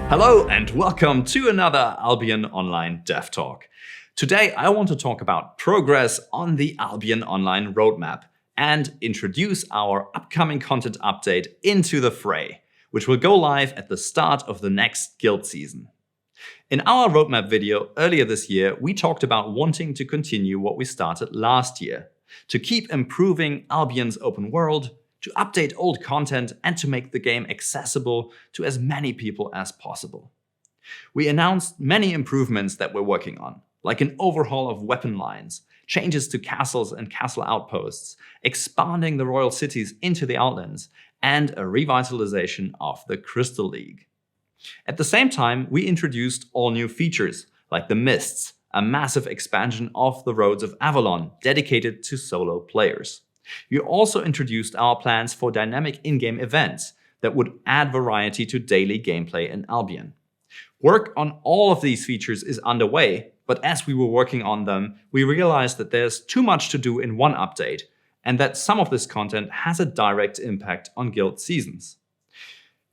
Hello and welcome to another Albion Online Dev Talk. Today I want to talk about progress on the Albion Online roadmap and introduce our upcoming content update Into the Fray, which will go live at the start of the next guild season. In our roadmap video earlier this year, we talked about wanting to continue what we started last year, to keep improving Albion's open world, to update old content, and to make the game accessible to as many people as possible. We announced many improvements that we're working on, like an overhaul of weapon lines, changes to castles and castle outposts, expanding the royal cities into the Outlands, and a revitalization of the Crystal League. At the same time, we introduced all new features, like the Mists, a massive expansion of the Roads of Avalon dedicated to solo players. We also introduced our plans for dynamic in-game events that would add variety to daily gameplay in Albion. Work on all of these features is underway, but as we were working on them, we realized that there's too much to do in one update, and that some of this content has a direct impact on guild seasons.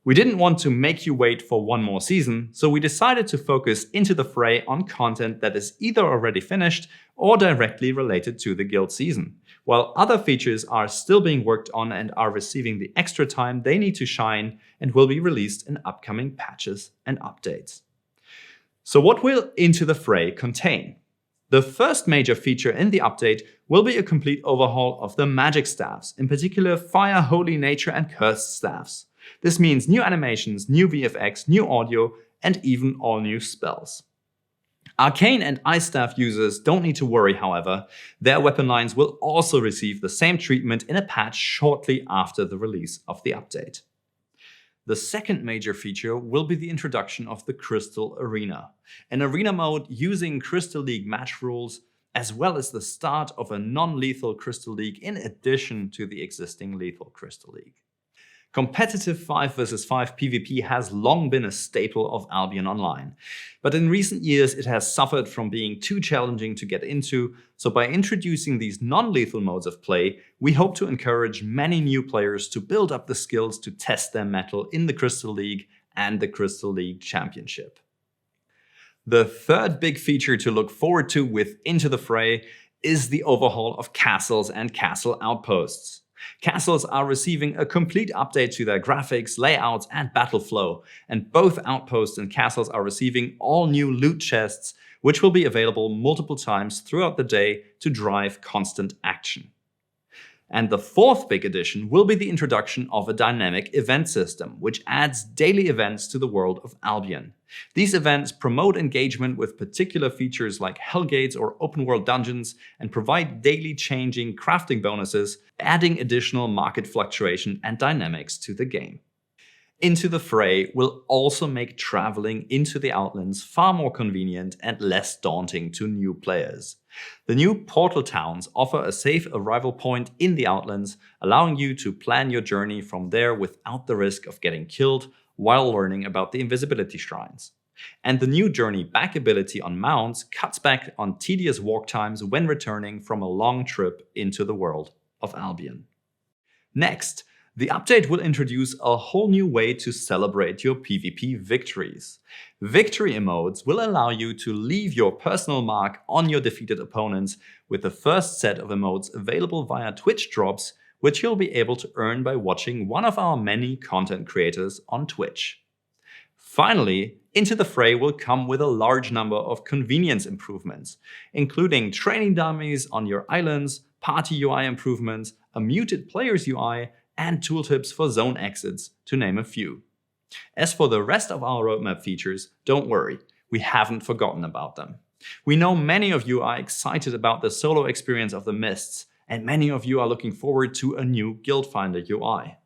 We didn't want to make you wait for one more season, so we decided to focus Into the Fray on content that is either already finished or directly related to the guild season, while other features are still being worked on and are receiving the extra time they need to shine and will be released in upcoming patches and updates. So what will Into the Fray contain? The first major feature in the update will be a complete overhaul of the magic staffs, in particular Fire, Holy, Nature and Cursed staffs. This means new animations, new VFX, new audio, and even all new spells. Arcane and Ice Staff users don't need to worry, however. Their weapon lines will also receive the same treatment in a patch shortly after the release of the update. The second major feature will be the introduction of the Crystal Arena, an arena mode using Crystal League match rules, as well as the start of a non-lethal Crystal League in addition to the existing lethal Crystal League. Competitive 5 vs 5 PvP has long been a staple of Albion Online, but in recent years it has suffered from being too challenging to get into, so by introducing these non-lethal modes of play, we hope to encourage many new players to build up the skills to test their mettle in the Crystal League and the Crystal League Championship. The third big feature to look forward to with Into the Fray is the overhaul of castles and castle outposts. Castles are receiving a complete update to their graphics, layouts, and battle flow, and both outposts and castles are receiving all new loot chests, which will be available multiple times throughout the day to drive constant action. And the fourth big addition will be the introduction of a dynamic event system, which adds daily events to the world of Albion. These events promote engagement with particular features like Hellgates or open world dungeons and provide daily changing crafting bonuses, adding additional market fluctuation and dynamics to the game. Into the Fray will also make traveling into the Outlands far more convenient and less daunting to new players. The new portal towns offer a safe arrival point in the Outlands, allowing you to plan your journey from there without the risk of getting killed while learning about the invisibility shrines. And the new journey back ability on mounts cuts back on tedious walk times when returning from a long trip into the world of Albion. Next, the update will introduce a whole new way to celebrate your PvP victories. Victory emotes will allow you to leave your personal mark on your defeated opponents, with the first set of emotes available via Twitch drops, which you'll be able to earn by watching one of our many content creators on Twitch. Finally, Into the Fray will come with a large number of convenience improvements, including training dummies on your islands, party UI improvements, a muted players UI, and tooltips for zone exits, to name a few. As for the rest of our roadmap features, don't worry, we haven't forgotten about them. We know many of you are excited about the solo experience of the Mists, and many of you are looking forward to a new Guild Finder UI.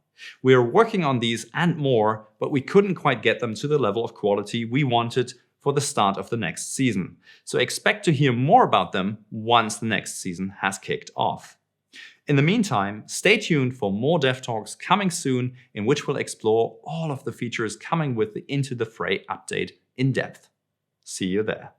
We are working on these and more, but we couldn't quite get them to the level of quality we wanted for the start of the next season. So expect to hear more about them once the next season has kicked off. In the meantime, stay tuned for more Dev Talks coming soon, in which we'll explore all of the features coming with the Into the Fray update in depth. See you there.